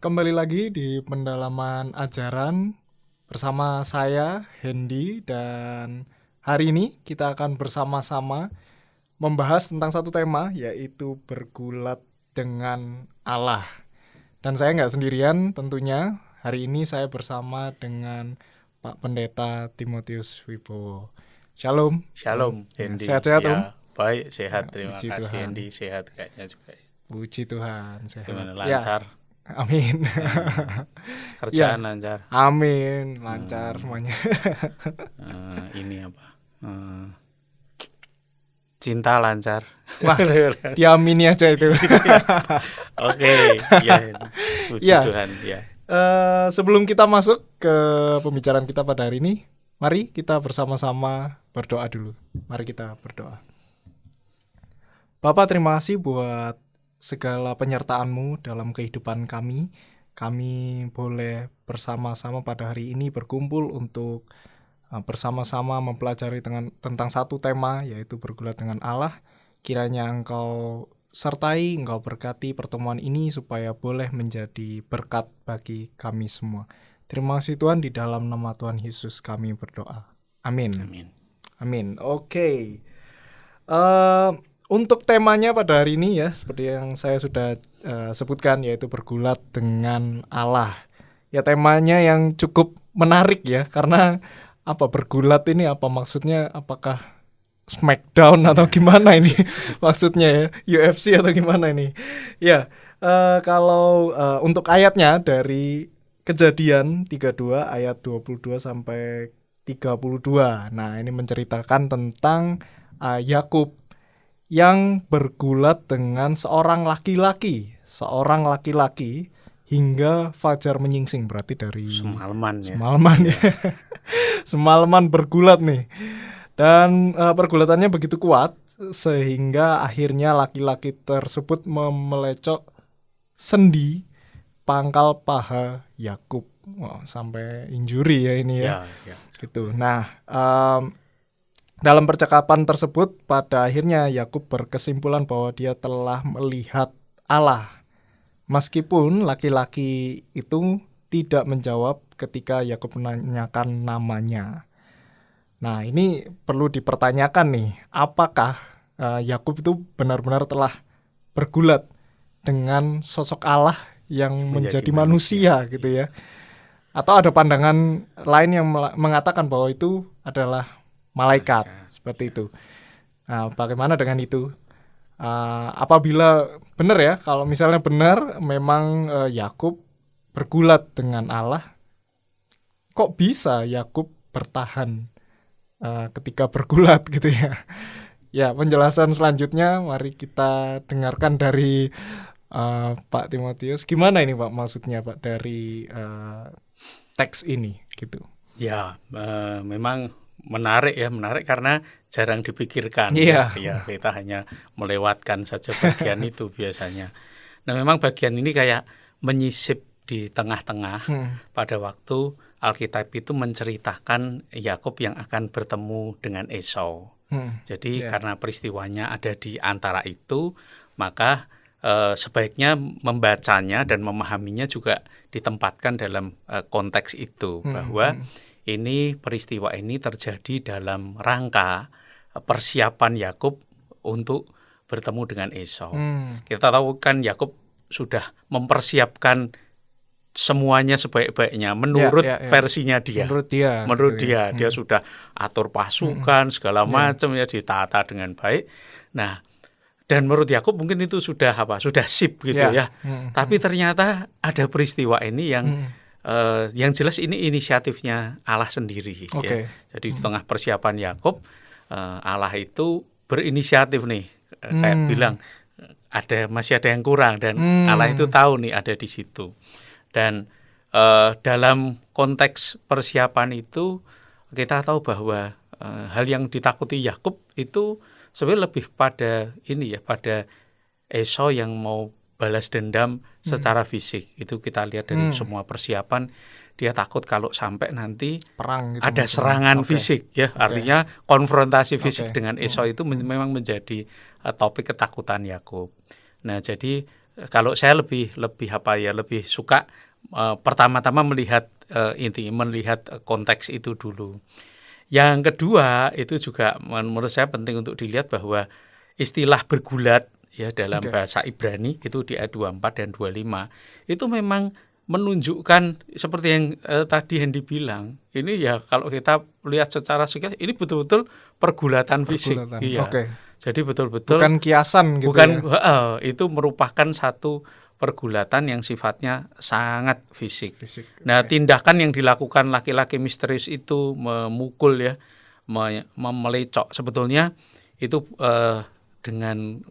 Kembali lagi di pendalaman ajaran bersama saya Hendy, dan hari ini kita akan bersama-sama membahas tentang satu tema, yaitu bergulat dengan Allah. Dan saya nggak sendirian tentunya. Hari ini saya bersama dengan Pak Pendeta Timotius Wibowo. Shalom. Shalom, Hendy. Sehat-sehat, Om? Ya, baik, sehat. Terima Puji kasih, Tuhan. Hendy. Sehat kayaknya juga. Puji Tuhan, sehat. Gimana, Ya, lancar? amin. Kerjaan Ya. lancar? Amin, lancar semuanya. Ini apa? Cinta lancar? Wah, diamini aja itu. Oke, ya, puji Ya. Tuhan. Ya. Sebelum kita masuk ke pembicaraan kita pada hari ini, mari kita bersama-sama berdoa dulu. Mari kita berdoa. Bapak, terima kasih buat segala penyertaan-Mu dalam kehidupan kami. Kami boleh bersama-sama pada hari ini berkumpul untuk bersama-sama mempelajari tentang satu tema, yaitu bergulat dengan Allah. Kiranya Engkau sertai, Engkau berkati pertemuan ini supaya boleh menjadi berkat bagi kami semua. Terima kasih Tuhan, di dalam nama Tuhan Yesus kami berdoa. Amin. Amin. Amin. Oke. Untuk temanya pada hari ini ya, seperti yang saya sudah sebutkan, yaitu bergulat dengan Allah. Ya, temanya yang cukup menarik ya, karena bergulat ini apa maksudnya? Apakah Smackdown atau gimana ini maksudnya ya, UFC atau gimana ini? Ya, kalau untuk ayatnya dari Kejadian 32 ayat 22 sampai 32. Nah, ini menceritakan tentang Yakub yang bergulat dengan seorang laki-laki hingga fajar menyingsing, berarti dari Semalaman ya. Semalaman bergulat nih. Dan pergulatannya begitu kuat sehingga akhirnya laki-laki tersebut memelecok sendi pangkal paha Yakub. Sampai injury ya ini ya. Ya. Gitu. Nah, dalam percakapan tersebut pada akhirnya Yakub berkesimpulan bahwa dia telah melihat Allah. Meskipun laki-laki itu tidak menjawab ketika Yakub menanyakan namanya. Nah, ini perlu dipertanyakan nih, apakah Yakub itu benar-benar telah bergulat dengan sosok Allah yang menjadi manusia gitu ya? Atau ada pandangan lain yang mengatakan bahwa itu adalah malaikat, seperti itu. Nah, bagaimana dengan itu? Apabila benar ya, kalau misalnya benar memang Yakub bergulat dengan Allah, kok bisa Yakub bertahan ketika bergulat gitu ya? Ya, penjelasan selanjutnya mari kita dengarkan dari Pak Timotius. Gimana ini Pak maksudnya Pak dari teks ini gitu? Ya, memang menarik karena jarang dipikirkan. Iya. Ya, kita hanya melewatkan saja bagian itu biasanya. Nah, memang bagian ini kayak menyisip di tengah-tengah pada waktu Alkitab itu menceritakan Yakub yang akan bertemu dengan Esau. Jadi karena peristiwanya ada di antara itu, maka sebaiknya membacanya dan memahaminya juga ditempatkan dalam konteks itu, bahwa ini peristiwa ini terjadi dalam rangka persiapan Yakub untuk bertemu dengan Esau. Kita tahu kan Yakub sudah mempersiapkan semuanya sebaik-baiknya menurut versinya dia. Menurut dia sudah atur pasukan segala macam ya, ditata dengan baik. Nah, dan menurut Yakub mungkin itu sudah sip gitu ya. Tapi ternyata ada peristiwa ini yang jelas ini inisiatifnya Allah sendiri ya. Jadi di tengah persiapan Yakub, Allah itu berinisiatif nih, kayak bilang masih ada yang kurang, dan Allah itu tahu nih ada di situ. Dan dalam konteks persiapan itu kita tahu bahwa hal yang ditakuti Yakub itu sebenarnya lebih pada pada Esau yang mau balas dendam secara fisik. Itu kita lihat dari semua persiapan. Dia takut kalau sampai nanti perang gitu, ada serangan fisik ya. Artinya konfrontasi fisik dengan Esau itu memang menjadi topik ketakutan Yakub. Nah, jadi kalau saya lebih suka pertama-tama melihat konteks itu dulu. Yang kedua itu juga menurut saya penting untuk dilihat bahwa istilah bergulat ya dalam bahasa Ibrani itu di ayat 24 dan 25 itu memang menunjukkan seperti yang tadi Hendy bilang. Ini ya kalau kita lihat secara sekilas ini betul-betul pergulatan fisik. Iya. Jadi betul-betul bukan kiasan gitu. Bukan itu merupakan satu pergulatan yang sifatnya sangat fisik. Nah, tindakan yang dilakukan laki-laki misterius itu memukul ya, melecok sebetulnya itu dengan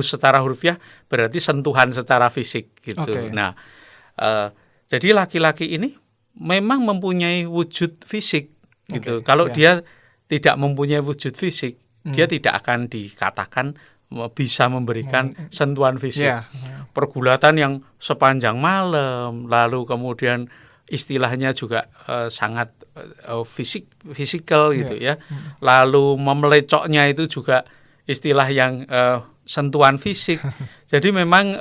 secara hurufiah berarti sentuhan secara fisik gitu. Nah, jadi laki-laki ini memang mempunyai wujud fisik gitu. Kalau dia tidak mempunyai wujud fisik, dia tidak akan dikatakan bisa memberikan sentuhan fisik. Pergulatan yang sepanjang malam, lalu kemudian istilahnya juga sangat fisikal gitu ya. Lalu memelecoknya itu juga istilah yang sentuhan fisik. Jadi memang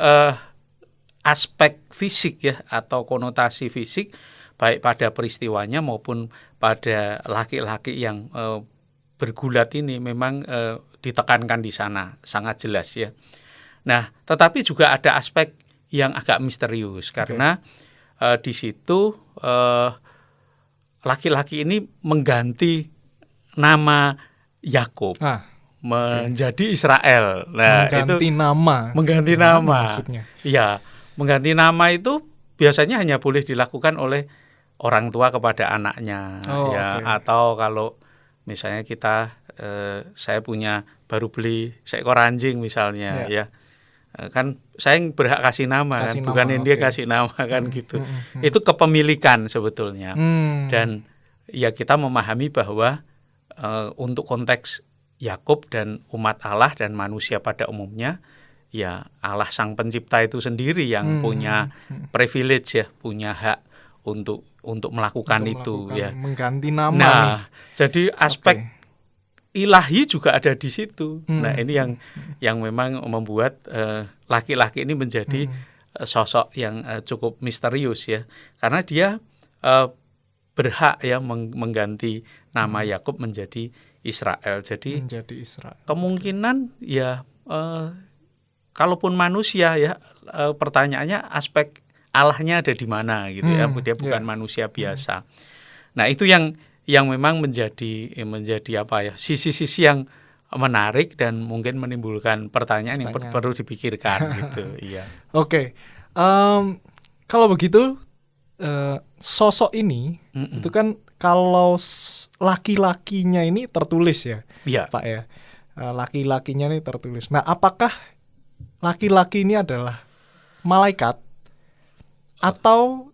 aspek fisik ya atau konotasi fisik baik pada peristiwanya maupun pada laki-laki yang bergulat ini memang ditekankan di sana sangat jelas ya. Nah, tetapi juga ada aspek yang agak misterius karena di situ laki-laki ini mengganti nama Yakub menjadi Israel. Nah, mengganti nama. Maksudnya. Iya, mengganti nama itu biasanya hanya boleh dilakukan oleh orang tua kepada anaknya atau kalau misalnya saya baru beli seekor anjing misalnya ya. Kan saya berhak kasih nama kan, bukan yang dia kasih nama kan gitu. Itu kepemilikan sebetulnya. Dan ya kita memahami bahwa untuk konteks Yakub dan umat Allah dan manusia pada umumnya ya Allah Sang Pencipta itu sendiri yang punya privilege ya, punya hak untuk melakukan itu ya. Mengganti nama. Nah, jadi aspek ilahi juga ada di situ. Nah, ini yang memang membuat laki-laki ini menjadi sosok yang cukup misterius ya. Karena dia berhak ya mengganti nama Yakub menjadi Israel. Jadi kemungkinan ya kalaupun manusia ya pertanyaannya aspek Allahnya ada di mana gitu ya. Dia bukan manusia biasa. Nah, itu yang memang menjadi apa ya, sisi-sisi yang menarik dan mungkin menimbulkan pertanyaan yang perlu dipikirkan gitu. Iya. Kalau begitu sosok ini itu kan kalau laki-lakinya ini tertulis ya, Pak ya. Laki-lakinya ini tertulis. Nah, apakah laki-laki ini adalah malaikat atau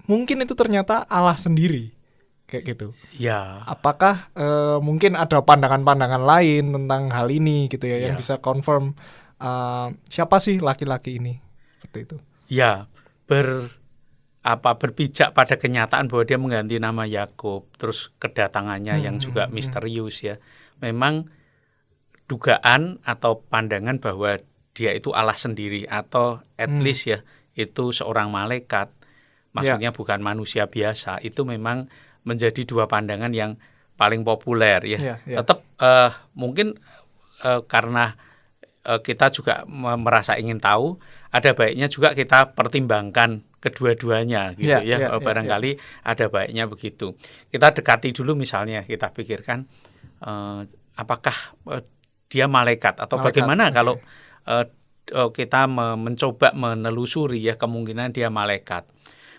mungkin itu ternyata Allah sendiri? Kayak gitu. Ya. Apakah mungkin ada pandangan-pandangan lain tentang hal ini gitu ya, yang bisa confirm siapa sih laki-laki ini? Seperti itu. Ya, berpijak pada kenyataan bahwa dia mengganti nama Yakub, terus kedatangannya yang juga misterius ya. Memang dugaan atau pandangan bahwa dia itu Allah sendiri atau at least ya itu seorang malaikat. Maksudnya bukan manusia biasa. Itu memang menjadi dua pandangan yang paling populer ya. Tetap mungkin karena kita juga merasa ingin tahu, ada baiknya juga kita pertimbangkan kedua-duanya gitu barangkali ada baiknya begitu. Kita dekati dulu misalnya, kita pikirkan apakah dia malaikat atau bagaimana kalau kita mencoba menelusuri ya kemungkinan dia malaikat.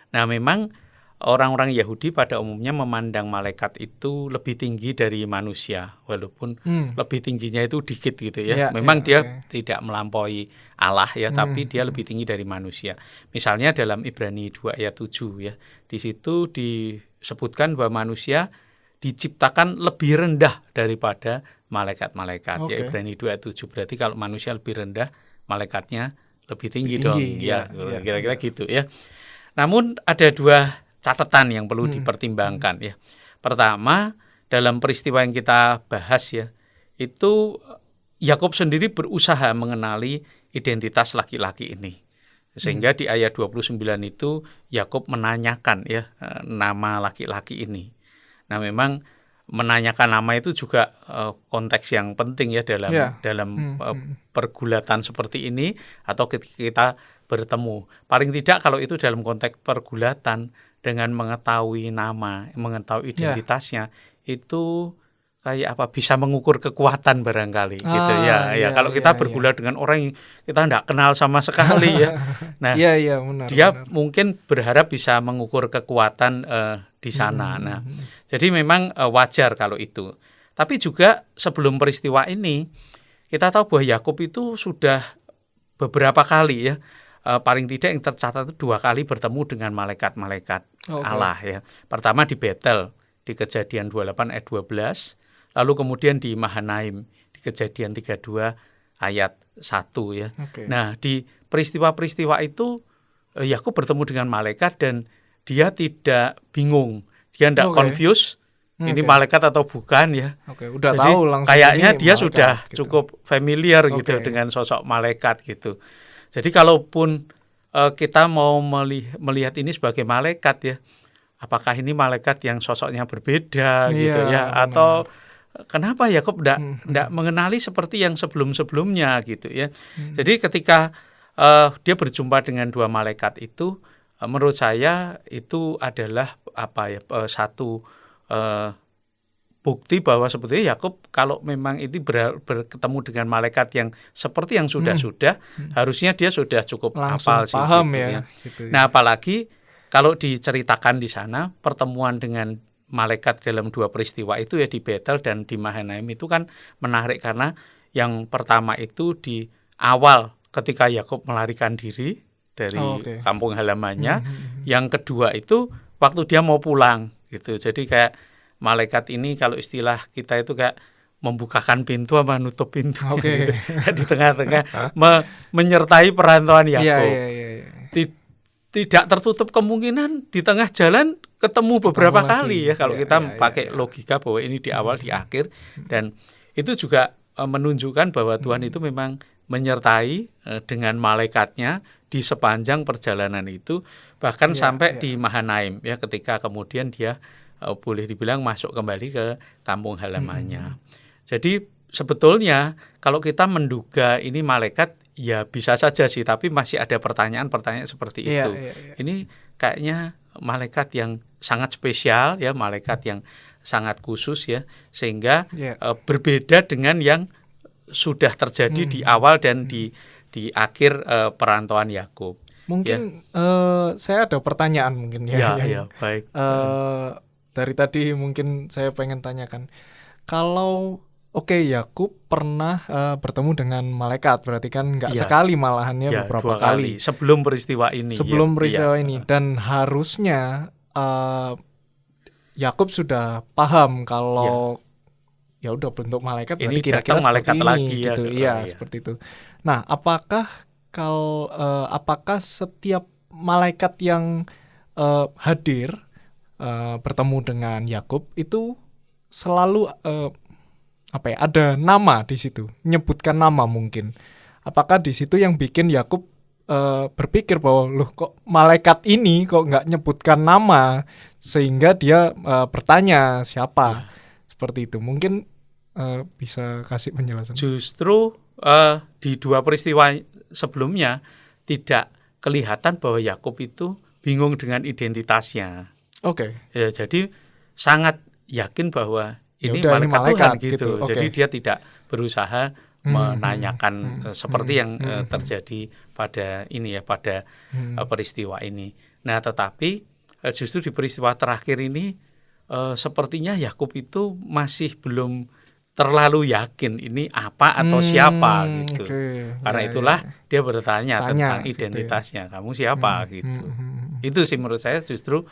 Nah, memang orang-orang Yahudi pada umumnya memandang malaikat itu lebih tinggi dari manusia, walaupun lebih tingginya itu dikit gitu ya. Memang dia tidak melampaui Allah ya, tapi dia lebih tinggi dari manusia. Misalnya dalam Ibrani 2 ayat 7 ya. Di situ disebutkan bahwa manusia diciptakan lebih rendah daripada malaikat-malaikat. Ya, Ibrani 2 ayat 7. Berarti kalau manusia lebih rendah, malaikatnya lebih tinggi dong. Ya, kira-kira gitu ya. Namun ada dua catatan yang perlu dipertimbangkan ya. Pertama, dalam peristiwa yang kita bahas ya, itu Yakub sendiri berusaha mengenali identitas laki-laki ini. Sehingga di ayat 29 itu Yakub menanyakan ya nama laki-laki ini. Nah, memang menanyakan nama itu juga konteks yang penting ya dalam pergulatan seperti ini atau kita bertemu. Paling tidak kalau itu dalam konteks pergulatan dengan mengetahui nama, mengetahui identitasnya itu kayak apa, bisa mengukur kekuatan barangkali gitu ya. Kalau kita bergulat dengan orang yang kita tidak kenal sama sekali ya. Nah, benar. Mungkin berharap bisa mengukur kekuatan di sana. Nah, jadi memang wajar kalau itu. Tapi juga sebelum peristiwa ini kita tahu bahwa Yakub itu sudah beberapa kali ya, paling tidak yang tercatat itu 2 kali bertemu dengan malaikat-malaikat Allah ya. Pertama di Betel di Kejadian 28 ayat 12. Lalu kemudian di Mahanaim di Kejadian 32 ayat 1 ya. Nah, di peristiwa-peristiwa itu Yakub bertemu dengan malaikat dan dia tidak bingung, dia tidak confused. Ini malaikat atau bukan ya. Udah jadi tahu langsung kayaknya dia malaikat, sudah cukup familiar gitu dengan sosok malaikat gitu. Jadi kalaupun kita mau melihat ini sebagai malaikat ya, apakah ini malaikat yang sosoknya berbeda gitu ya, atau kenapa Yakub tidak mengenali seperti yang sebelum-sebelumnya gitu ya. Jadi ketika dia berjumpa dengan 2 malaikat itu, menurut saya itu adalah satu bukti bahwa sebetulnya Yakub kalau memang ini bertemu dengan malaikat yang seperti yang sudah-sudah, harusnya dia sudah cukup hafal sih paham gitu ya. Nah, apalagi kalau diceritakan di sana pertemuan dengan malaikat dalam 2 peristiwa itu ya di Betel dan di Mahanaim itu kan menarik karena yang pertama itu di awal ketika Yakub melarikan diri dari kampung halamannya, yang kedua itu waktu dia mau pulang gitu. Jadi kayak malaikat ini kalau istilah kita itu kayak membukakan pintu sama nutup pintu gitu. Di tengah-tengah menyertai perantauan Yakub. Tidak tertutup kemungkinan di tengah jalan ketemu beberapa kali ya kalau kita pakai logika bahwa ini di awal di akhir, dan itu juga menunjukkan bahwa Tuhan itu memang menyertai dengan malaikatnya di sepanjang perjalanan itu, bahkan sampai di Mahanaim ya, ketika kemudian dia boleh dibilang masuk kembali ke kampung halamannya. Jadi sebetulnya kalau kita menduga ini malaikat ya bisa saja sih, tapi masih ada pertanyaan-pertanyaan seperti itu. Ini kayaknya malaikat yang sangat spesial ya, malaikat yang sangat khusus ya, sehingga berbeda dengan yang sudah terjadi di awal dan di akhir perantauan Yakub. Mungkin saya ada pertanyaan mungkin baik. Dari tadi mungkin saya pengen tanyakan, kalau Yakub pernah bertemu dengan malaikat, berarti kan nggak sekali malahannya beberapa kali. Sebelum peristiwa ini. Dan harusnya Yakub sudah paham kalau ya udah bentuk malaikat berarti kira-kira malaikat seperti lagi ini gitu. Seperti itu. Nah, apakah setiap malaikat yang hadir bertemu dengan Yakub itu selalu ada nama di situ, menyebutkan nama mungkin. Apakah di situ yang bikin Yakub berpikir bahwa loh kok malaikat ini kok nggak nyebutkan nama, sehingga dia bertanya siapa, seperti itu. Mungkin bisa kasih penjelasan. Justru di 2 peristiwa sebelumnya tidak kelihatan bahwa Yakub itu bingung dengan identitasnya. Ya, jadi sangat yakin bahwa ini malaikat Tuhan gitu. Jadi dia tidak berusaha menanyakan seperti yang terjadi pada peristiwa ini. Nah, tetapi justru di peristiwa terakhir ini sepertinya Yakub itu masih belum terlalu yakin ini apa atau siapa gitu. Karena itulah dia bertanya tentang identitasnya. Kamu siapa gitu. Itu sih menurut saya justru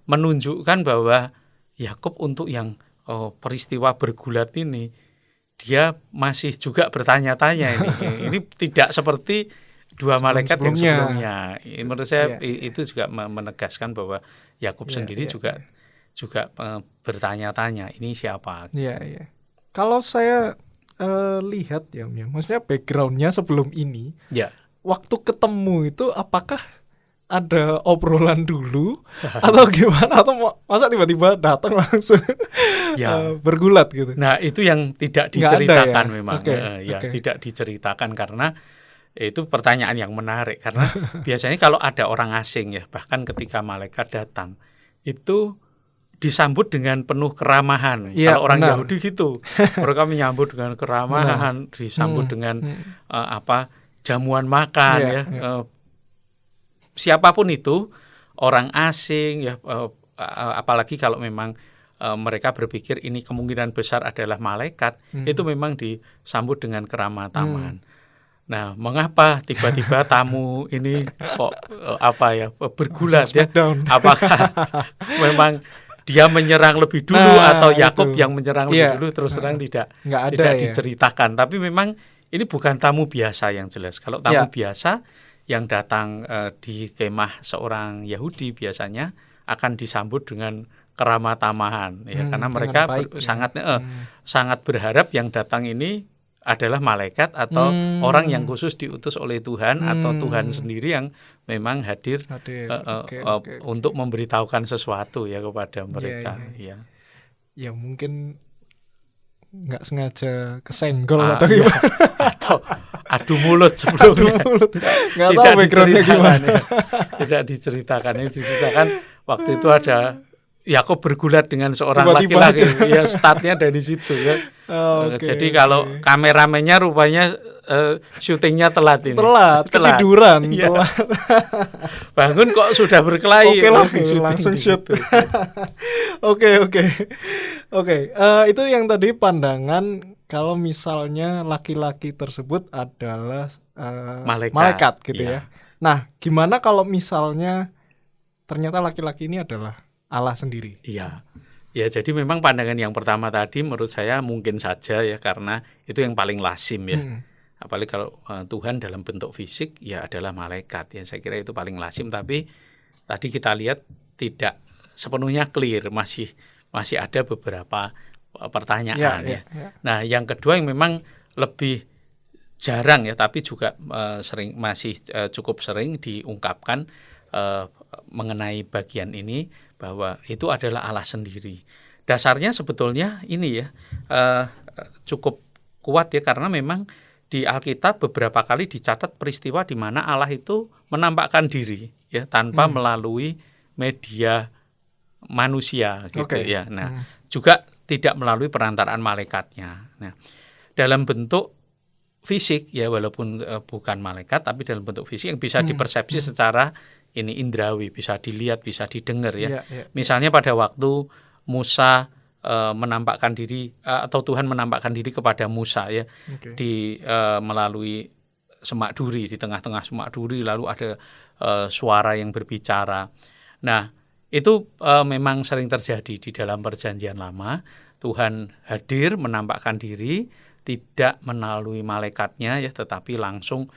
menunjukkan bahwa Yakub untuk yang peristiwa bergulat ini dia masih juga bertanya-tanya ini. Ini tidak seperti 2 malaikat yang sebelumnya. Menurut saya itu juga menegaskan bahwa Yakub sendiri juga bertanya-tanya ini siapa. Kalau saya lihat ya, maksudnya backgroundnya sebelum ini, Ya. waktu ketemu itu apakah ada obrolan dulu atau gimana, atau masa tiba-tiba datang langsung Ya. bergulat gitu? Nah, itu yang tidak Nggak ada diceritakan ya? memang. Oke, Ya, oke. tidak diceritakan karena itu pertanyaan yang menarik karena biasanya kalau ada orang asing ya, bahkan ketika malaikat datang itu disambut dengan penuh keramahan. Iya, Kalau orang benar. Yahudi gitu, mereka menyambut dengan keramahan, disambut dengan jamuan makan Iya, ya. iya. Siapapun itu, orang asing ya, apalagi kalau memang mereka berpikir ini kemungkinan besar adalah malaikat, itu memang disambut dengan keramah tamahan. Nah, mengapa tiba-tiba tamu ini kok bergulat ya? Smackdown. Apakah memang dia menyerang lebih dulu Nah, atau Yakub itu. yang menyerang Iya. lebih dulu? Terus terang tidak Nggak ada ya? diceritakan. Tapi memang ini bukan tamu biasa yang jelas. Kalau tamu Ya. biasa yang datang di kemah seorang Yahudi biasanya akan disambut dengan keramah tamahan ya, karena dengan mereka baik ya. sangat berharap yang datang ini adalah malaikat atau orang yang khusus diutus oleh Tuhan atau Tuhan sendiri yang memang hadir Oke. untuk memberitahukan sesuatu ya kepada mereka. Iya. Ya. Ya mungkin nggak sengaja kesenggol Iya. atau gimana. Atau adu mulut sebelumnya. Nggak tahu backgroundnya gimana. Tidak diceritakan. Ini diceritakan waktu itu ada Yakub bergulat dengan seorang Tiba-tiba laki-laki. aja. Ya, startnya dari situ ya. Oke, Jadi kalau kameramennya rupanya syutingnya telat ini. telat, ketiduran, Iya. telat. Bangun kok sudah berkelahi. Oke lah, di syuting langsung di shoot. situ. Oke. Itu yang tadi pandangan kalau misalnya laki-laki tersebut adalah malaikat gitu Iya. ya. Nah, gimana kalau misalnya ternyata laki-laki ini adalah Allah sendiri? Iya. Ya, jadi memang pandangan yang pertama tadi menurut saya mungkin saja ya, karena itu yang paling lazim ya. Apalagi kalau Tuhan dalam bentuk fisik ya adalah malaikat ya, saya kira itu paling lazim. Tapi tadi kita lihat tidak sepenuhnya clear, masih ada beberapa pertanyaan ya. Nah, yang kedua yang memang lebih jarang ya, tapi juga masih cukup sering diungkapkan mengenai bagian ini, bahwa itu adalah Allah sendiri. Dasarnya sebetulnya ini ya cukup kuat ya, karena memang di Alkitab beberapa kali dicatat peristiwa di mana Allah itu menampakkan diri ya tanpa melalui media manusia gitu ya. Nah, juga tidak melalui perantaraan malaikatnya. Nah, dalam bentuk fisik ya, walaupun bukan malaikat tapi dalam bentuk fisik yang bisa dipersepsi secara ini indrawi, bisa dilihat, bisa didengar ya. Misalnya pada waktu Musa menampakkan diri atau Tuhan menampakkan diri kepada Musa ya, di melalui semak duri, di tengah-tengah semak duri lalu ada suara yang berbicara. Nah, itu memang sering terjadi di dalam Perjanjian Lama. Tuhan hadir menampakkan diri tidak melalui malaikatnya ya, tetapi langsung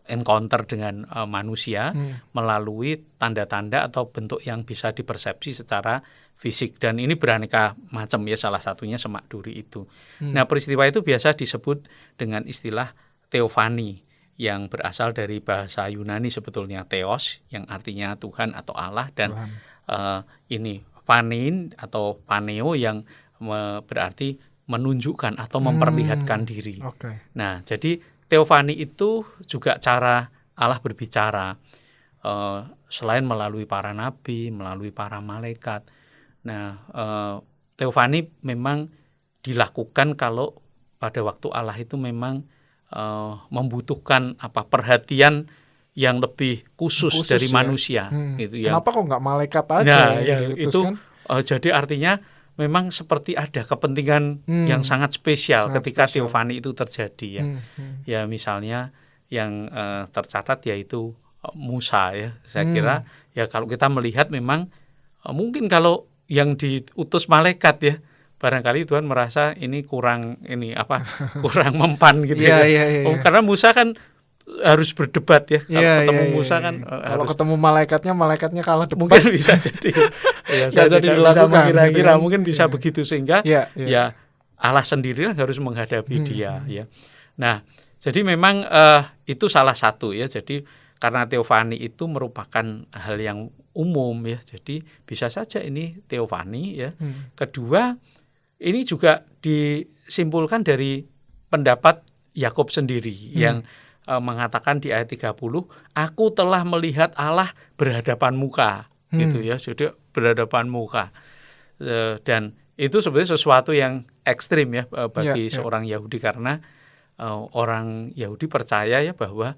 encounter dengan manusia melalui tanda-tanda atau bentuk yang bisa dipersepsi secara fisik, dan ini beraneka macam ya, salah satunya semak duri itu. Nah, peristiwa itu biasa disebut dengan istilah teofani yang berasal dari bahasa Yunani sebetulnya theos yang artinya Tuhan atau Allah, dan ini panein atau paneo yang berarti menunjukkan atau memperlihatkan diri. Nah, jadi teofani itu juga cara Allah berbicara selain melalui para nabi, melalui para malaikat. Nah, teofani memang dilakukan kalau pada waktu Allah itu memang membutuhkan perhatian yang lebih khusus dari manusia. Gitu, kenapa kok nggak malaikat aja? Nah, ya, itu kan? Jadi artinya memang seperti ada kepentingan yang sangat spesial ketika teofani itu terjadi ya. Ya, misalnya yang tercatat yaitu Musa ya. Saya kira ya kalau kita melihat memang mungkin kalau yang diutus malaikat ya, barangkali Tuhan merasa ini kurang kurang mempan gitu ya. Karena Musa kan harus berdebat ya. Kalau ketemu Musa kan kalau ketemu malaikatnya kalah debat. Mungkin bisa jadi. Ya, saya tidak bisa mengira-kira, mungkin bisa begitu, sehingga ya Allah sendirilah harus menghadapi dia ya. Nah, jadi memang itu salah satu ya. Jadi karena teofani itu merupakan hal yang umum ya. Jadi bisa saja ini teofani ya. Kedua, ini juga disimpulkan dari pendapat Yakub sendiri yang mengatakan di ayat 30, aku telah melihat Allah berhadapan muka gitu ya. Jadi berhadapan muka. Dan itu sebenarnya sesuatu yang ekstrim ya bagi seorang Yahudi, karena orang Yahudi percaya ya bahwa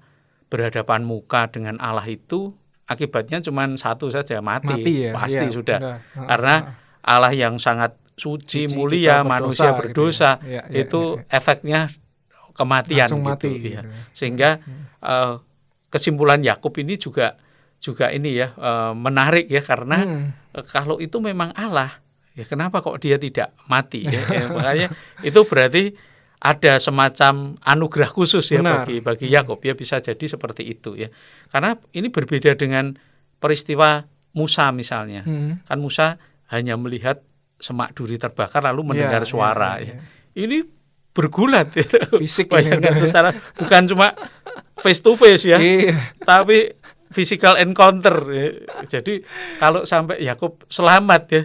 berhadapan muka dengan Allah itu akibatnya cuma satu saja, mati ya? Pasti sudah. Karena Allah yang sangat suci, mulia, manusia berdosa, itu efeknya kematian gitu, mati, ya. Sehingga kesimpulan Yakub ini juga ini ya menarik ya, karena kalau itu memang Allah, ya kenapa kok dia tidak mati ya? Makanya itu berarti ada semacam anugerah khusus ya bagi Yakub ya, bisa jadi seperti itu ya. Karena ini berbeda dengan peristiwa Musa misalnya. Kan Musa hanya melihat semak duri terbakar lalu mendengar suara ya. Ini bergulat ya. Fisik bayangkan secara bukan cuma face to face ya. Tapi physical encounter ya. Jadi kalau sampai Yakub selamat ya,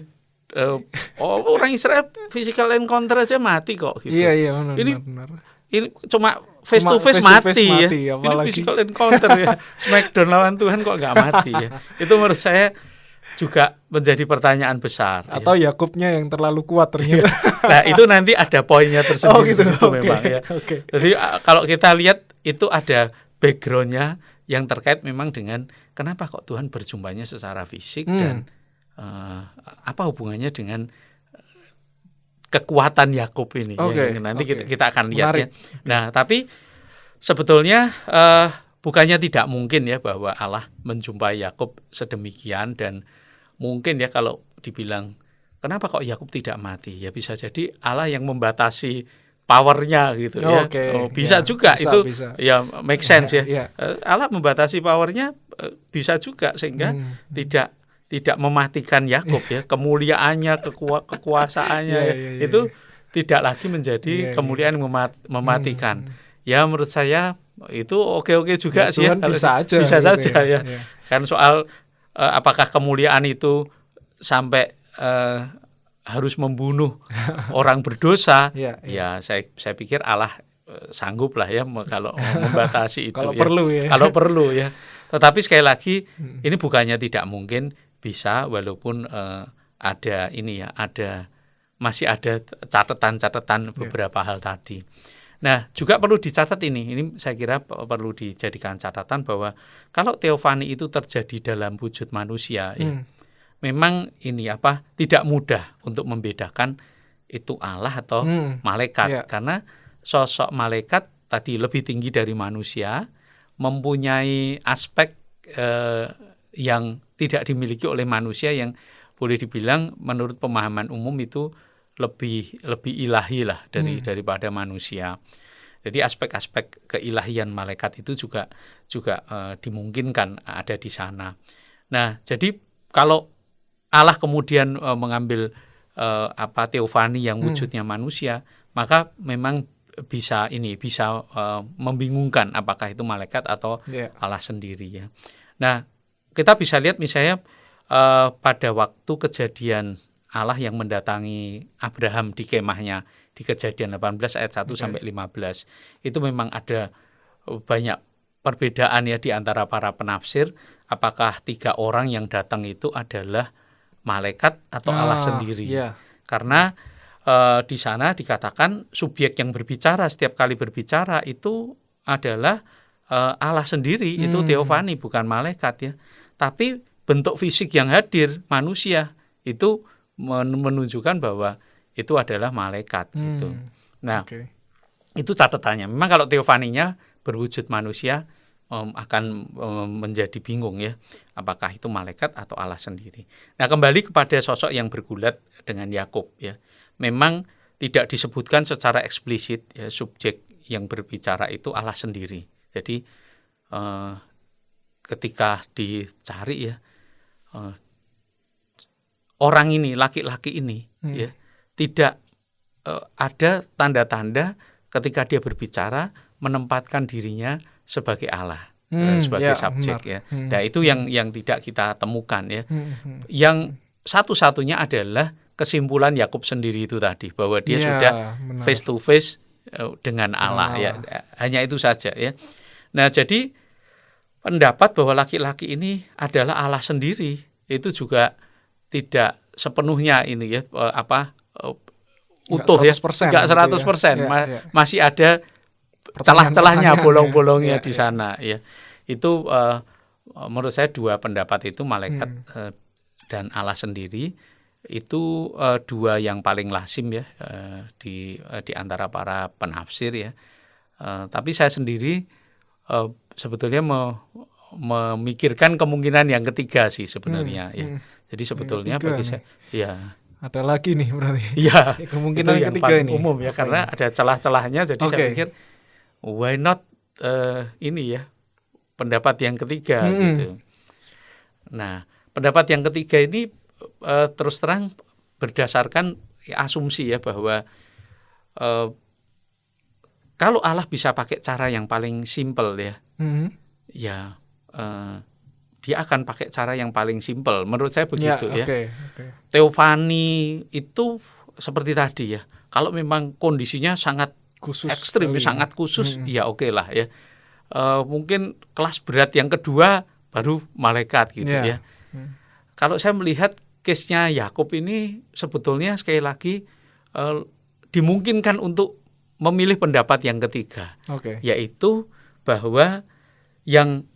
orang Israel physical encounter aja mati kok gitu. Iya benar. Ini cuma face to face mati ya. Ini physical encounter ya. Smackdown lawan Tuhan kok nggak mati ya. Itu menurut saya juga menjadi pertanyaan besar. Atau ya. Yakubnya yang terlalu kuat ternyata. Nah itu nanti ada poinnya tersendiri gitu. Memang ya. Jadi kalau kita lihat itu ada backgroundnya yang terkait memang dengan kenapa kok Tuhan berjumpanya secara fisik dan apa hubungannya dengan kekuatan Yakub ini ya, nanti kita akan lihat ya. Nah, tapi sebetulnya bukannya tidak mungkin ya bahwa Allah menjumpai Yakub sedemikian, dan mungkin ya kalau dibilang kenapa kok Yakub tidak mati, ya bisa jadi Allah yang membatasi powernya gitu ya. Bisa juga itu ya make sense ya. Allah membatasi powernya bisa juga sehingga tidak mematikan Yakub ya, kemuliaannya, kekuasaannya itu tidak lagi menjadi kemuliaan yang mematikan. Ya menurut saya itu oke juga sih ya, bisa saja ya. Kan soal apakah kemuliaan itu sampai harus membunuh orang berdosa, ya saya pikir Allah sanggup lah ya kalau membatasi itu. Kalau perlu ya. Tetapi sekali lagi ini bukannya tidak mungkin. Bisa, walaupun masih ada catatan beberapa hal tadi. Nah, juga perlu dicatat ini saya kira perlu dijadikan catatan bahwa kalau teofani itu terjadi dalam wujud manusia, ya, memang ini tidak mudah untuk membedakan itu Allah atau malaikat, karena sosok malaikat tadi lebih tinggi dari manusia, mempunyai aspek yang tidak dimiliki oleh manusia, yang boleh dibilang menurut pemahaman umum itu lebih ilahi lah daripada manusia. Jadi aspek-aspek keilahian malaikat itu juga dimungkinkan ada di sana. Nah, jadi kalau Allah kemudian mengambil teofani yang wujudnya manusia, maka memang bisa membingungkan apakah itu malaikat atau Allah sendiri ya. Nah, kita bisa lihat misalnya pada waktu kejadian Allah yang mendatangi Abraham di kemahnya di Kejadian 18 ayat 1 sampai 15. Itu memang ada banyak perbedaan ya di antara para penafsir, apakah 3 orang yang datang itu adalah malaikat atau Allah sendiri. Karena di sana dikatakan subjek yang berbicara setiap kali berbicara itu adalah Allah sendiri, itu teofani bukan malaikat ya. Tapi bentuk fisik yang hadir manusia itu menunjukkan bahwa itu adalah malaikat gitu. Nah, itu catatannya. Memang kalau teofaninya berwujud manusia akan menjadi bingung ya, apakah itu malaikat atau Allah sendiri. Nah, kembali kepada sosok yang bergulat dengan Yakub ya. Memang tidak disebutkan secara eksplisit ya, subjek yang berbicara itu Allah sendiri. Jadi ketika dicari ya, orang ini, laki-laki ini ya tidak ada tanda-tanda ketika dia berbicara menempatkan dirinya sebagai Allah, sebagai subjek ya. Nah, itu yang tidak kita temukan ya. Yang satu-satunya adalah kesimpulan Yakub sendiri itu tadi, bahwa dia sudah face to face dengan Allah ya. Hanya itu saja ya. Nah, jadi pendapat bahwa laki-laki ini adalah Allah sendiri itu juga tidak sepenuhnya ini ya utuh ya, enggak 100%, masih ada celah-celahnya, bolong-bolongnya di sana ya. Itu menurut saya dua pendapat itu, malaikat dan Allah sendiri, itu dua yang paling lazim ya di antara para penafsir ya. Tapi saya sendiri sebetulnya memikirkan kemungkinan yang ketiga sih sebenarnya ya. Jadi sebetulnya bagi saya ya ada lagi nih berarti. Ya, kemungkinan itu yang ketiga paling ini umum ya, karena ada celah-celahnya. Jadi saya pikir why not ini ya pendapat yang ketiga gitu. Nah, pendapat yang ketiga ini terus terang berdasarkan asumsi ya, bahwa kalau Allah bisa pakai cara yang paling simpel ya, ya dia akan pakai cara yang paling simpel. Menurut saya begitu ya. Teofani itu seperti tadi ya. Kalau memang kondisinya sangat khusus, ekstrim, sangat khusus, ya oke lah ya. Mungkin kelas berat yang kedua baru malaikat gitu ya. Kalau saya melihat case-nya Yakub ini sebetulnya sekali lagi dimungkinkan untuk memilih pendapat yang ketiga, yaitu bahwa yang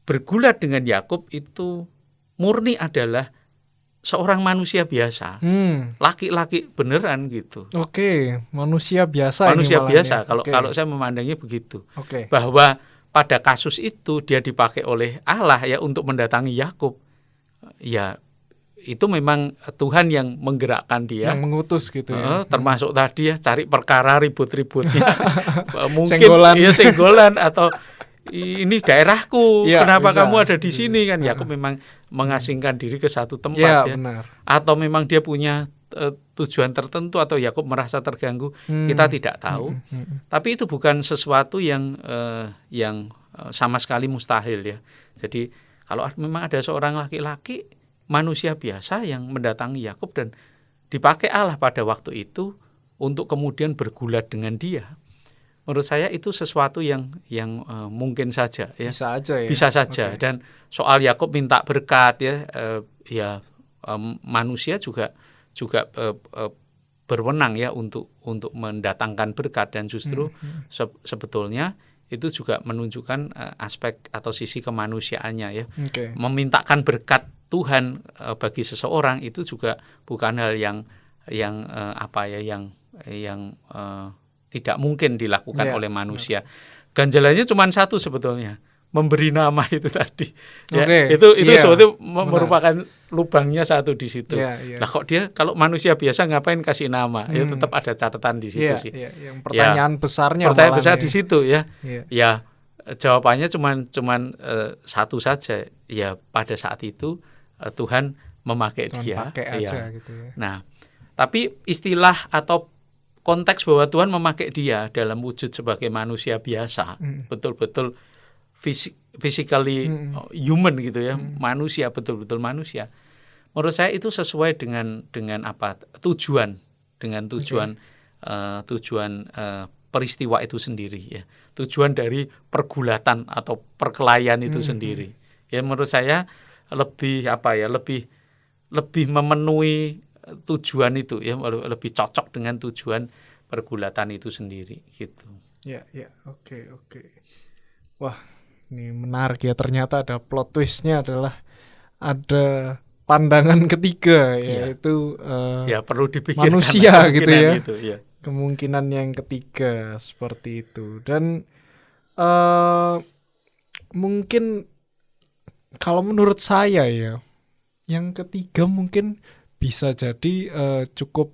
bergulat dengan Yakub itu murni adalah seorang manusia biasa, laki-laki beneran gitu. Manusia biasa. Manusia biasa. Kalau saya memandangnya begitu, bahwa pada kasus itu dia dipakai oleh Allah ya untuk mendatangi Yakub. Ya itu memang Tuhan yang menggerakkan dia, yang mengutus gitu ya. Termasuk tadi ya cari perkara ribut-ributnya, mungkin senggolan atau ini daerahku, kenapa kamu ada di sini kan? Yakub memang mengasingkan diri ke satu tempat ya. Benar. Atau memang dia punya tujuan tertentu, atau Yakub merasa terganggu, kita tidak tahu. Tapi itu bukan sesuatu yang sama sekali mustahil ya. Jadi kalau memang ada seorang laki-laki manusia biasa yang mendatangi Yakub dan dipakai Allah pada waktu itu untuk kemudian bergulat dengan dia, menurut saya itu sesuatu yang mungkin saja ya. Bisa saja. Dan soal Yakub minta berkat ya, manusia juga berwenang ya untuk mendatangkan berkat, dan justru sebetulnya itu juga menunjukkan aspek atau sisi kemanusiaannya ya. Memintakan berkat Tuhan bagi seseorang itu juga bukan hal yang tidak mungkin dilakukan oleh manusia. Ganjalannya cuma satu sebetulnya, memberi nama itu tadi. Itu sebetulnya merupakan lubangnya satu di situ. Lah kok dia kalau manusia biasa ngapain kasih nama? Ya tetap ada catatan di situ sih. Yang pertanyaan besarnya. Pertanyaan besar di situ ya. Ya jawabannya cuma satu saja. Ya pada saat itu Tuhan memakai dia. Gitu ya. Nah, tapi istilah atau konteks bahwa Tuhan memakai dia dalam wujud sebagai manusia biasa, betul-betul physically human gitu ya, manusia, betul-betul manusia. Menurut saya itu sesuai dengan apa tujuan peristiwa itu sendiri ya, tujuan dari pergulatan atau perkelahian itu sendiri. Ya menurut saya lebih memenuhi tujuan itu ya, lebih cocok dengan tujuan pergulatan itu sendiri gitu. Oke. Wah, ini menarik ya, ternyata ada plot twistnya, adalah ada pandangan ketiga yaitu perlu dipikirkan manusia gitu ya. Itu, ya. Kemungkinan yang ketiga seperti itu. Dan mungkin kalau menurut saya ya, yang ketiga mungkin bisa jadi cukup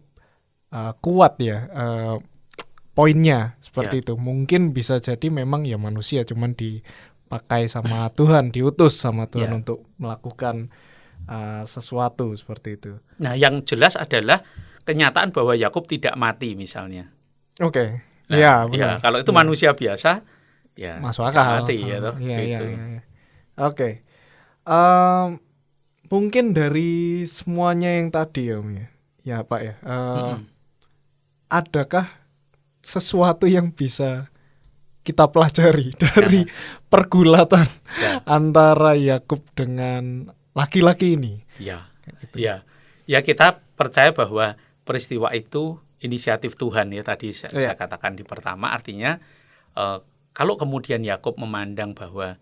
kuat ya poinnya seperti itu. Mungkin bisa jadi memang ya manusia cuman dipakai sama Tuhan, diutus sama Tuhan untuk melakukan sesuatu seperti itu. Nah, yang jelas adalah kenyataan bahwa Yakub tidak mati misalnya. Oke. Nah, Iya, ya benar. kalau itu manusia biasa ya Masuk tidak akal. mati ya toh. Iya, iya, Gitu. iya. Oke. Mungkin dari semuanya yang tadi ya, Om ya. Ya, Pak ya. Adakah sesuatu yang bisa kita pelajari dari pergulatan antara Yakub dengan laki-laki ini? Ya, ya kita percaya bahwa peristiwa itu inisiatif Tuhan ya tadi saya katakan di pertama, artinya kalau kemudian Yakub memandang bahwa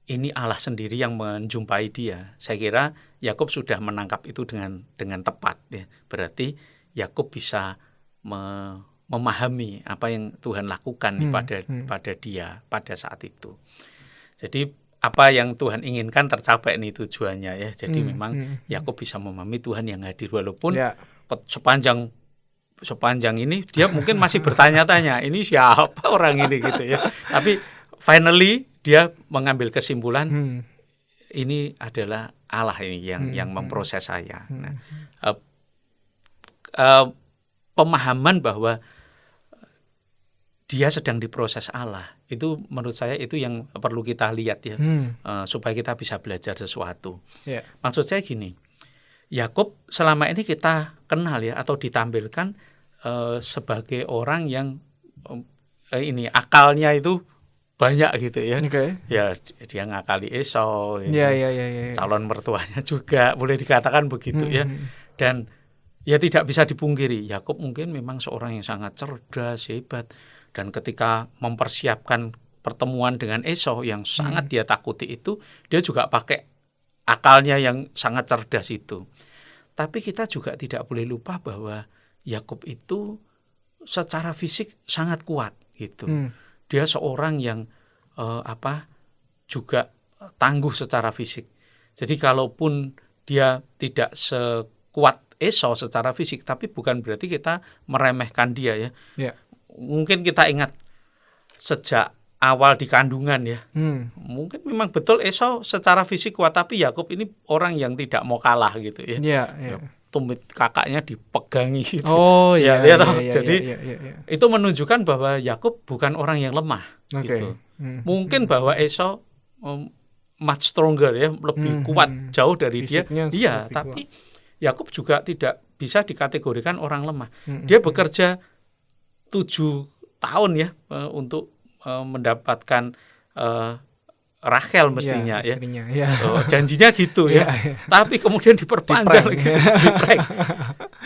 ini Allah sendiri yang menjumpai dia, saya kira Yakub sudah menangkap itu dengan tepat ya. Berarti Yakub bisa memahami apa yang Tuhan lakukan pada dia pada saat itu. Jadi apa yang Tuhan inginkan tercapai nih tujuannya ya. Jadi memang Yakub bisa memahami Tuhan yang hadir walaupun sepanjang ini dia mungkin masih bertanya-tanya ini siapa orang ini gitu ya. Tapi finally dia mengambil kesimpulan ini adalah Allah ini yang memproses saya. Nah, pemahaman bahwa dia sedang diproses Allah itu menurut saya itu yang perlu kita lihat ya, supaya kita bisa belajar sesuatu. Maksud saya gini, Yakub selama ini kita kenal ya atau ditampilkan sebagai orang yang ini akalnya itu banyak gitu ya. Ya dia ngakali Esau, calon mertuanya juga boleh dikatakan begitu ya. Dan ya tidak bisa dipungkiri Yakub mungkin memang seorang yang sangat cerdas, hebat. Dan ketika mempersiapkan pertemuan dengan Esau yang sangat dia takuti itu, dia juga pakai akalnya yang sangat cerdas itu. Tapi kita juga tidak boleh lupa bahwa Yakub itu secara fisik sangat kuat gitu. Dia seorang yang juga tangguh secara fisik. Jadi kalaupun dia tidak sekuat Esau secara fisik, tapi bukan berarti kita meremehkan dia ya. Mungkin kita ingat sejak awal di kandungan ya, mungkin memang betul Esau secara fisik kuat, tapi Yakub ini orang yang tidak mau kalah gitu ya. Tumit kakaknya dipegangi gitu. Jadi itu menunjukkan bahwa Yakub bukan orang yang lemah gitu. Mungkin bahwa Esau much stronger ya, lebih kuat jauh dari fisiknya dia. Tapi Yakub juga tidak bisa dikategorikan orang lemah. Dia bekerja 7 tahun ya untuk mendapatkan Rachel mestinya ya. Janjinya gitu ya. Tapi kemudian diperpanjang lagi.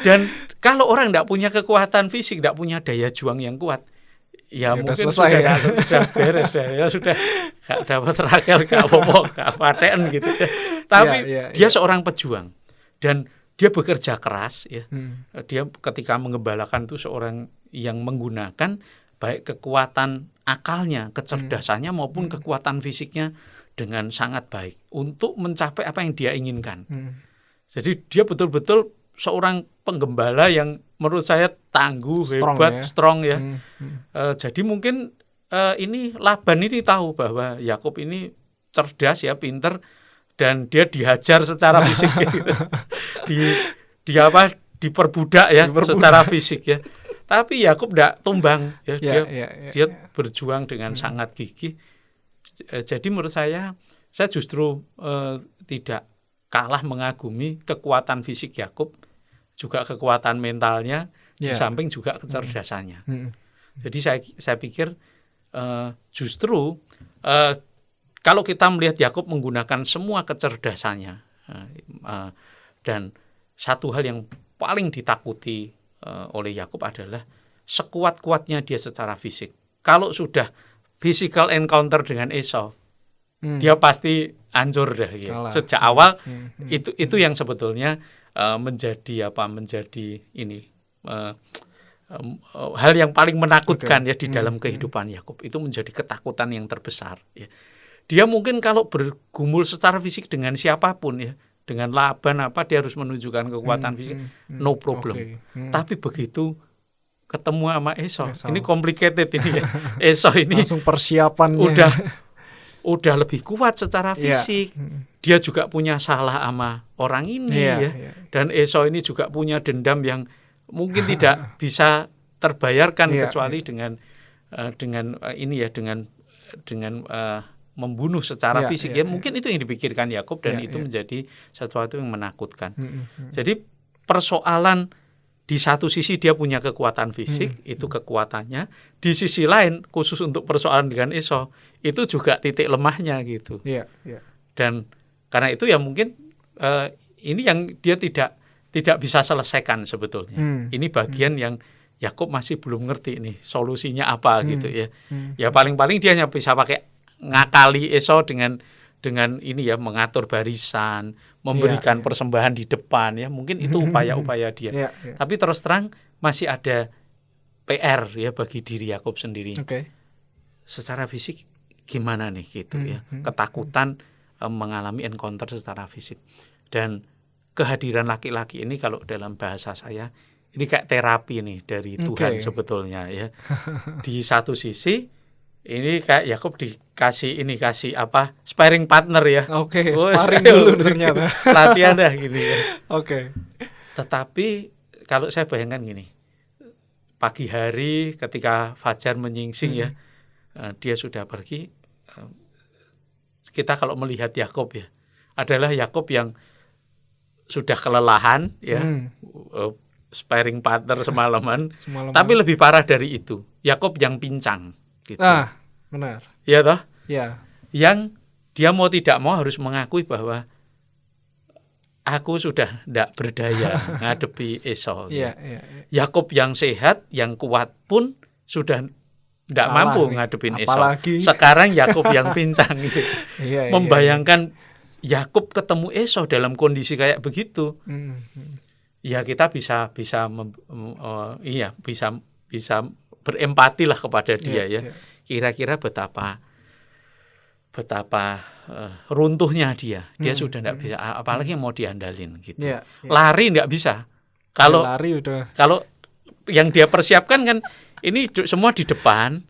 Dan kalau orang tidak punya kekuatan fisik, tidak punya daya juang yang kuat, ya mungkin sudah beres ya, sudah gak dapat Rachel, gak apa-apa, gak paten gitu ya. Tapi dia seorang pejuang dan dia bekerja keras ya. Dia ketika mengembalakan itu seorang yang menggunakan baik kekuatan akalnya, kecerdasannya maupun kekuatan fisiknya dengan sangat baik untuk mencapai apa yang dia inginkan. Jadi dia betul-betul seorang penggembala yang menurut saya tangguh, hebat, strong ya. Jadi mungkin ini Laban ini tahu bahwa Yakub ini cerdas ya, pinter, dan dia dihajar secara fisik gitu. Diperbudak ya secara fisik ya. Tapi Yakub tidak tumbang ya, dia berjuang dengan sangat gigih. Jadi menurut saya justru tidak kalah mengagumi kekuatan fisik Yakub, juga kekuatan mentalnya, di samping juga kecerdasannya. Jadi saya pikir justru kalau kita melihat Yakub menggunakan semua kecerdasannya, dan satu hal yang paling ditakuti oleh Yakub adalah sekuat-kuatnya dia secara fisik. Kalau sudah physical encounter dengan Esau, dia pasti hancur dah gitu. Sejak awal itu yang sebetulnya menjadi ini hal yang paling menakutkan ya di dalam kehidupan Yakub. Itu menjadi ketakutan yang terbesar ya. Dia mungkin kalau bergumul secara fisik dengan siapapun ya, dengan Laban dia harus menunjukkan kekuatan fisik, no problem. Tapi begitu ketemu sama Esau. Ini complicated ini ya. Esau ini langsung persiapannya udah lebih kuat secara fisik. Dia juga punya salah sama orang ini ya. Dan Esau ini juga punya dendam yang mungkin tidak bisa terbayarkan Iya, kecuali dengan membunuh secara Iya, fisik. iya, Ya mungkin itu yang dipikirkan Yakub dan Iya, itu iya. menjadi sesuatu yang menakutkan. Mm-mm. Jadi persoalan di satu sisi dia punya kekuatan fisik, itu kekuatannya. Di sisi lain khusus untuk persoalan dengan Esau itu juga titik lemahnya gitu. Iya, iya. Dan karena itu ya mungkin ini yang dia tidak bisa selesaikan sebetulnya. Ini bagian yang Yakub masih belum ngerti nih solusinya apa gitu ya. Ya paling-paling dia hanya bisa pakai ngakali Esau dengan ini ya, mengatur barisan, memberikan persembahan di depan ya. Mungkin itu upaya-upaya dia. Iya. Tapi terus terang masih ada PR ya bagi diri Yakub sendiri. Oke. Secara fisik gimana nih gitu ya. Ketakutan mengalami encounter secara fisik. Dan kehadiran laki-laki ini kalau dalam bahasa saya ini kayak terapi nih dari Tuhan sebetulnya ya. Di satu sisi ini kayak Yakub kasih sparring partner ya. Oke, sparring dulu ternyata. Latihan dah gini ya. Oke. Tetapi kalau saya bayangkan gini, pagi hari ketika fajar menyingsing ya, dia sudah pergi. Kita kalau melihat Yakub ya, adalah Yakub yang sudah kelelahan ya, sparring partner semalaman. Tapi lebih parah dari itu, Yakub yang pincang. Gitu. Benar. Iya toh? Iya. Yang dia mau tidak mau harus mengakui bahwa aku sudah tidak berdaya ngadepi Esau. Iya. Yakub yang sehat, yang kuat pun sudah tidak mampu ngadepin Esau. Sekarang Yakub yang pincang gitu. Membayangkan Yakub ketemu Esau dalam kondisi kayak begitu. Ya kita bisa berempati lah kepada dia ya. Kira-kira betapa runtuhnya dia sudah tidak bisa, apalagi mau diandalin gitu. Lari tidak bisa. Kalau yang dia persiapkan kan ini semua di depan.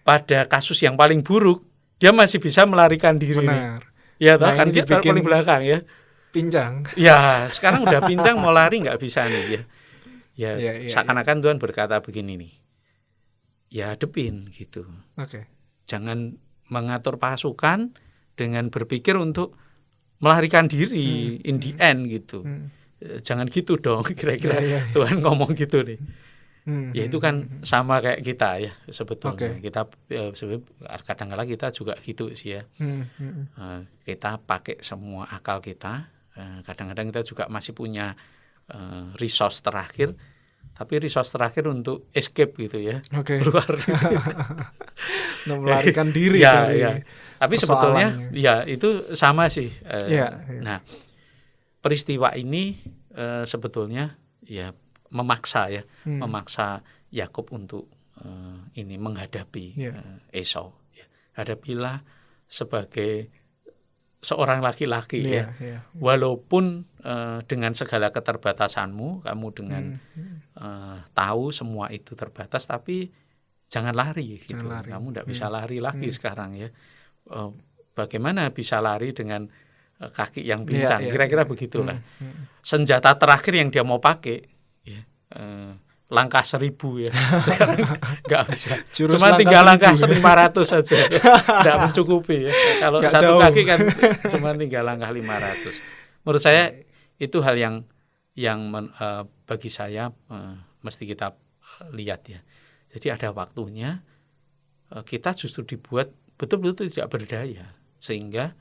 Pada kasus yang paling buruk dia masih bisa melarikan diri. Benar. Ya kan dia paling belakang ya. Pincang. Ya sekarang udah pincang mau lari nggak bisa nih ya. Seakan-akan Tuhan berkata begini nih. Ya hadepin gitu. Jangan mengatur pasukan dengan berpikir untuk melarikan diri in the end gitu. Jangan gitu dong, kira-kira Tuhan ngomong gitu nih. Ya itu kan sama kayak kita ya sebetulnya. Kita kadang-kadang kita juga gitu sih ya. Kita pakai semua akal kita. Kadang-kadang kita juga masih punya resource terakhir. Tapi resource terakhir untuk escape gitu ya, keluar. Melarikan diri dari Tapi sebetulnya ya itu sama sih. Nah, peristiwa ini sebetulnya ya memaksa Yakub untuk ini menghadapi Esau. Hadapilah sebagai seorang laki-laki walaupun dengan segala keterbatasanmu, kamu dengan tahu semua itu terbatas, tapi jangan lari gitu. Kamu tidak bisa lari lagi sekarang ya. Bagaimana bisa lari dengan kaki yang pincang? Kira-kira begitulah. Senjata terakhir yang dia mau pakai langkah 1000 ya. Sekarang nggak bisa. Cuma 3 langkah 500 saja. Nggak mencukupi ya. Kalau satu kaki kan cuma 3 langkah 500. Menurut saya itu hal yang bagi saya mesti kita lihat ya. Jadi ada waktunya kita justru dibuat betul-betul tidak berdaya, sehingga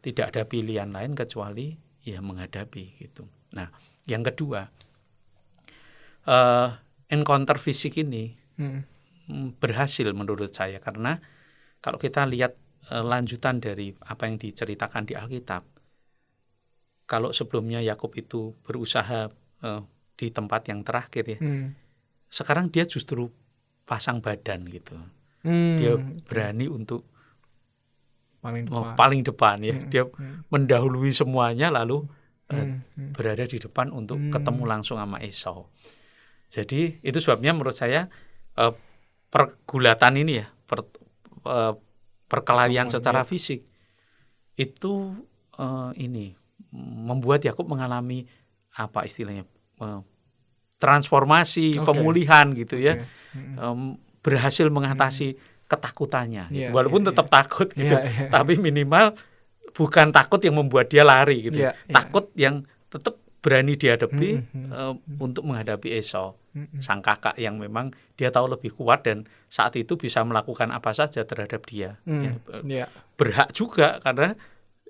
tidak ada pilihan lain kecuali ya menghadapi gitu. Nah, yang kedua, encounter fisik ini berhasil menurut saya, karena kalau kita lihat lanjutan dari apa yang diceritakan di Alkitab, kalau sebelumnya Yakub itu berusaha di tempat yang terakhir ya, sekarang dia justru pasang badan gitu. Dia berani untuk paling depan ya. Dia mendahului semuanya lalu berada di depan untuk ketemu langsung sama Esau. Jadi itu sebabnya menurut saya pergulatan ini ya, perkelahian secara fisik itu ini membuat Yakub mengalami apa istilahnya, transformasi, pemulihan gitu ya. Berhasil mengatasi ketakutannya gitu. Walaupun tetap takut gitu. Tapi minimal bukan takut yang membuat dia lari gitu. Takut yang tetap berani dihadapi untuk menghadapi Esau, sang kakak yang memang dia tahu lebih kuat dan saat itu bisa melakukan apa saja terhadap dia. Berhak juga karena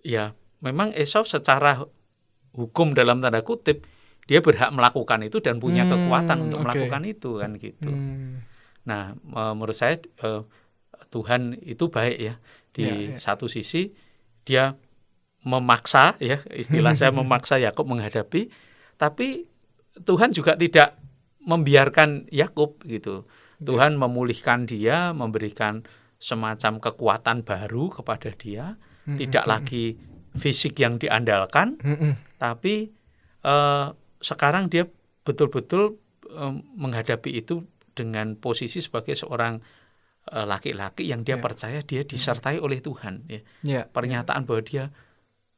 ya memang Esau secara hukum dalam tanda kutip dia berhak melakukan itu dan punya kekuatan untuk melakukan itu kan gitu. Nah, menurut saya Tuhan itu baik ya. Di satu sisi dia memaksa ya, istilah saya memaksa Yakub menghadapi, tapi Tuhan juga tidak membiarkan Yakub gitu. Tuhan memulihkan dia, memberikan semacam kekuatan baru kepada dia, tidak lagi fisik yang diandalkan, tapi sekarang dia betul-betul menghadapi itu dengan posisi sebagai seorang laki-laki yang dia percaya dia disertai oleh Tuhan. Pernyataan bahwa dia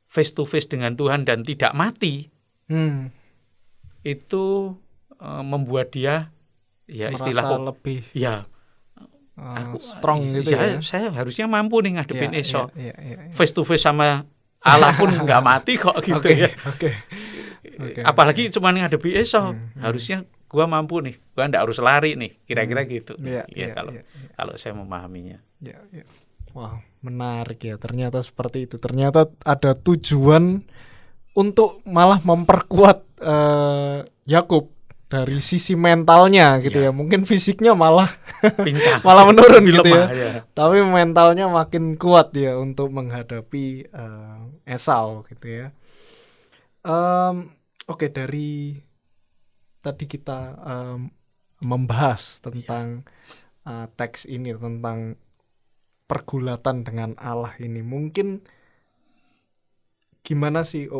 face to face dengan Tuhan dan tidak mati, itu membuat dia ya istilah lebih aku strong gitu ya. Saya harusnya mampu nih ngadepin Esau. Face to face sama Allah pun nggak mati kok gitu ya. Apalagi cuma ngadepin Esau, harusnya gua mampu nih, gua nggak harus lari nih, kira-kira gitu. Kalau saya memahaminya. Wah, menarik ya. Ternyata seperti itu. Ternyata ada tujuan untuk malah memperkuat Yakub dari sisi mentalnya gitu ya. Mungkin fisiknya malah pincang, malah menurun gitu lemah, ya. Tapi mentalnya makin kuat ya untuk menghadapi Esau gitu ya. Oke, dari tadi kita membahas tentang teks ini, tentang pergulatan dengan Allah ini. Mungkin gimana sih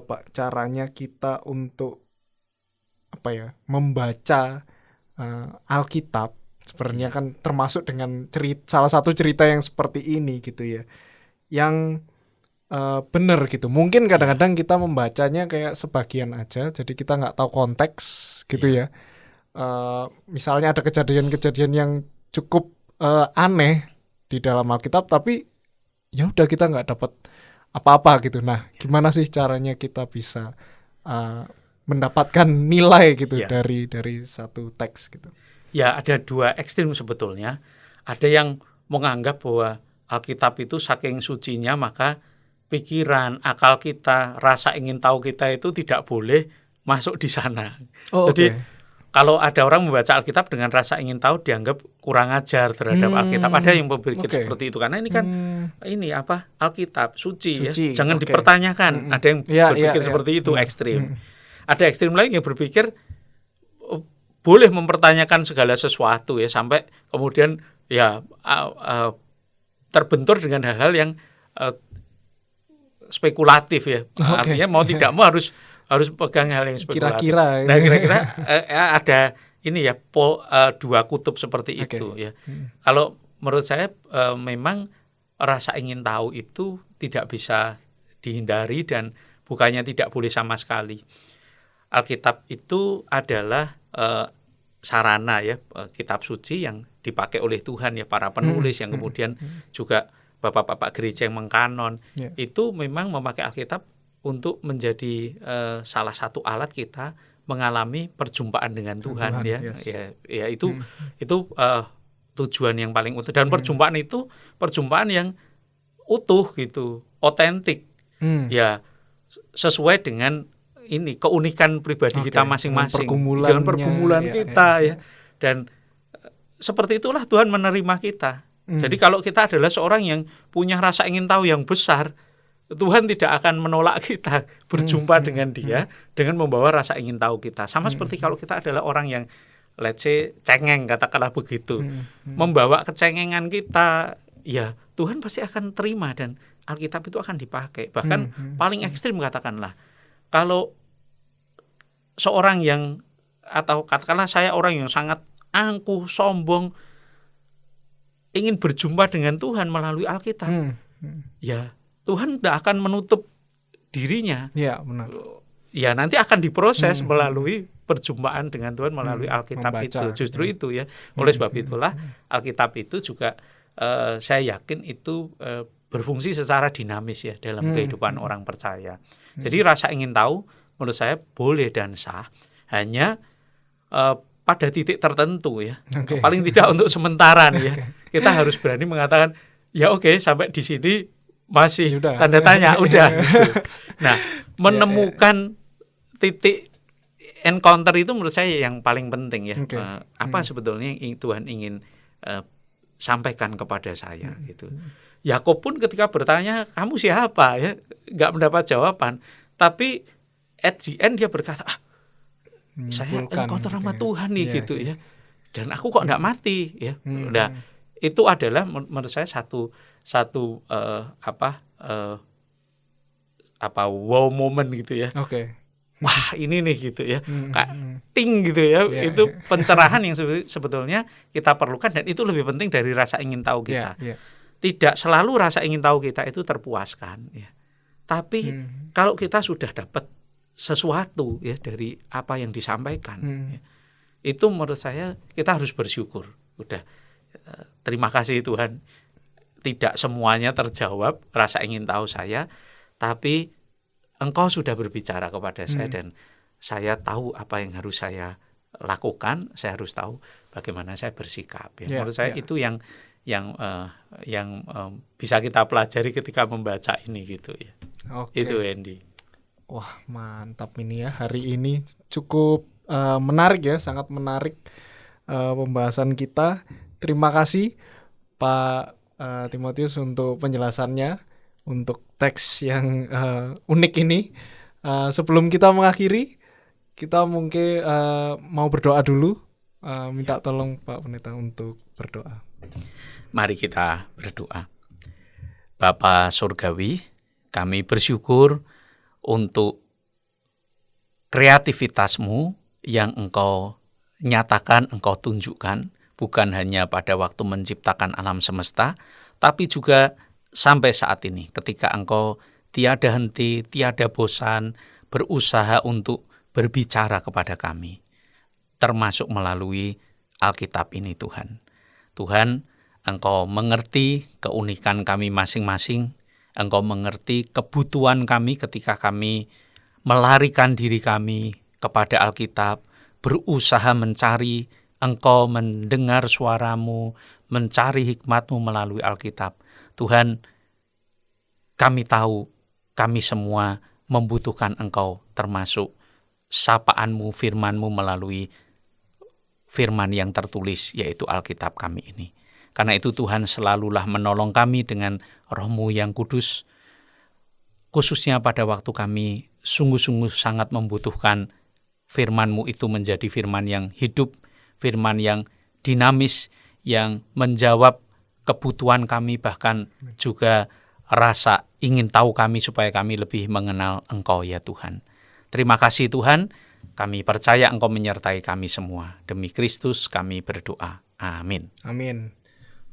Pak caranya kita untuk membaca Alkitab? Sebenarnya kan termasuk dengan salah satu cerita yang seperti ini gitu ya. Yang benar gitu. Mungkin kadang-kadang kita membacanya kayak sebagian aja, jadi kita nggak tahu konteks gitu ya. Misalnya ada kejadian-kejadian yang cukup aneh di dalam Alkitab, tapi ya udah kita nggak dapat apa-apa gitu. Nah, gimana sih caranya kita bisa mendapatkan nilai gitu dari satu teks gitu? Ya, ada dua ekstrim sebetulnya. Ada yang menganggap bahwa Alkitab itu saking sucinya maka pikiran, akal kita, rasa ingin tahu kita itu tidak boleh masuk di sana. Jadi kalau ada orang membaca Alkitab dengan rasa ingin tahu dianggap kurang ajar terhadap Alkitab. Ada yang berpikir seperti itu karena ini kan Alkitab suci ya. Jangan dipertanyakan. Ada yang berpikir seperti itu, ekstrim. Ada ekstrim lain yang berpikir boleh mempertanyakan segala sesuatu ya, sampai kemudian ya terbentur dengan hal-hal yang spekulatif ya. Artinya mau tidak mau harus pegang hal yang spekulatif. Kira-kira ada ini ya dua kutub seperti itu ya. Kalau menurut saya memang rasa ingin tahu itu tidak bisa dihindari dan bukannya tidak boleh sama sekali. Alkitab itu adalah sarana ya, kitab suci yang dipakai oleh Tuhan ya, para penulis yang kemudian juga bapak-bapak gereja yang mengkanon itu memang memakai Alkitab untuk menjadi salah satu alat kita mengalami perjumpaan dengan Tuhan ya. Itu tujuan yang paling utuh, dan perjumpaan itu perjumpaan yang utuh gitu, otentik ya, sesuai dengan ini keunikan pribadi kita masing-masing, dengan pergumulan kita ya. Dan seperti itulah Tuhan menerima kita. Jadi kalau kita adalah seorang yang punya rasa ingin tahu yang besar, Tuhan tidak akan menolak kita berjumpa dengan Dia dengan membawa rasa ingin tahu kita. Sama seperti kalau kita adalah orang yang let's say cengeng, katakanlah begitu, membawa kecengengan kita, ya Tuhan pasti akan terima dan Alkitab itu akan dipakai. Bahkan paling ekstrim katakanlah, kalau seorang yang, atau katakanlah saya orang yang sangat angkuh, sombong, ingin berjumpa dengan Tuhan melalui Alkitab, ya Tuhan tidak akan menutup dirinya. Ya, benar. Ya nanti akan diproses melalui perjumpaan dengan Tuhan melalui Alkitab membaca. itu. Justru itu ya. Oleh sebab itulah Alkitab itu juga saya yakin itu berfungsi secara dinamis ya dalam kehidupan orang percaya. Jadi rasa ingin tahu menurut saya boleh dan sah, hanya pada titik tertentu ya. Paling tidak untuk sementara nih ya. Kita harus berani mengatakan ya oke, sampai di sini masih Udah. tanda tanya udah gitu. Nah, menemukan titik encounter itu menurut saya yang paling penting ya. Apa sebetulnya yang Tuhan ingin sampaikan kepada saya gitu. Yakub pun ketika bertanya, kamu siapa ya, nggak mendapat jawaban. Tapi at the end dia berkata, saya encounter sama Tuhan nih gitu ya. Dan aku kok nggak mati ya. Nah, itu adalah menurut saya satu wow moment gitu ya. Wah ini nih gitu ya, kayak ting gitu ya. Itu pencerahan yang sebetulnya kita perlukan, dan itu lebih penting dari rasa ingin tahu kita. Tidak selalu rasa ingin tahu kita itu terpuaskan ya. Tapi kalau kita sudah dapat sesuatu ya dari apa yang disampaikan ya, itu menurut saya kita harus bersyukur. Udah, terima kasih Tuhan, tidak semuanya terjawab rasa ingin tahu saya, tapi Engkau sudah berbicara kepada saya dan saya tahu apa yang harus saya lakukan. Saya harus tahu bagaimana saya bersikap ya. Menurut saya itu yang bisa kita pelajari ketika membaca ini gitu ya. Itu Andy. Wah, mantap ini ya. Hari ini cukup menarik ya, sangat menarik pembahasan kita. Terima kasih Pak Timotius untuk penjelasannya, untuk teks yang unik ini. Sebelum kita mengakhiri, kita mungkin mau berdoa dulu. Minta tolong Pak Pendeta untuk berdoa. Mari kita berdoa. Bapa Surgawi, kami bersyukur untuk kreativitas-Mu yang Engkau nyatakan, Engkau tunjukkan, bukan hanya pada waktu menciptakan alam semesta, tapi juga sampai saat ini ketika Engkau tiada henti, tiada bosan berusaha untuk berbicara kepada kami, termasuk melalui Alkitab ini Tuhan. Tuhan, Engkau mengerti keunikan kami masing-masing, Engkau mengerti kebutuhan kami ketika kami melarikan diri kami kepada Alkitab, berusaha mencari Engkau, mendengar suara-Mu, mencari hikmat-Mu melalui Alkitab. Tuhan, kami tahu kami semua membutuhkan Engkau, termasuk sapaan-Mu, firman-Mu melalui firman yang tertulis, yaitu Alkitab kami ini. Karena itu Tuhan selalulah menolong kami dengan Roh-Mu yang kudus, khususnya pada waktu kami sungguh-sungguh sangat membutuhkan firman-Mu itu menjadi firman yang hidup, firman yang dinamis, yang menjawab kebutuhan kami, bahkan juga rasa ingin tahu kami supaya kami lebih mengenal Engkau ya Tuhan. Terima kasih Tuhan, kami percaya Engkau menyertai kami semua. Demi Kristus kami berdoa. Amin. Amin.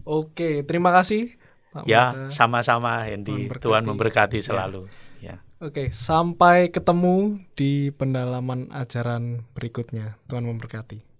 Oke, terima kasih Pak ya, Pendeta. Sama-sama Hendy. Tuhan memberkati selalu. Ya. Oke, sampai ketemu di pendalaman ajaran berikutnya. Tuhan memberkati.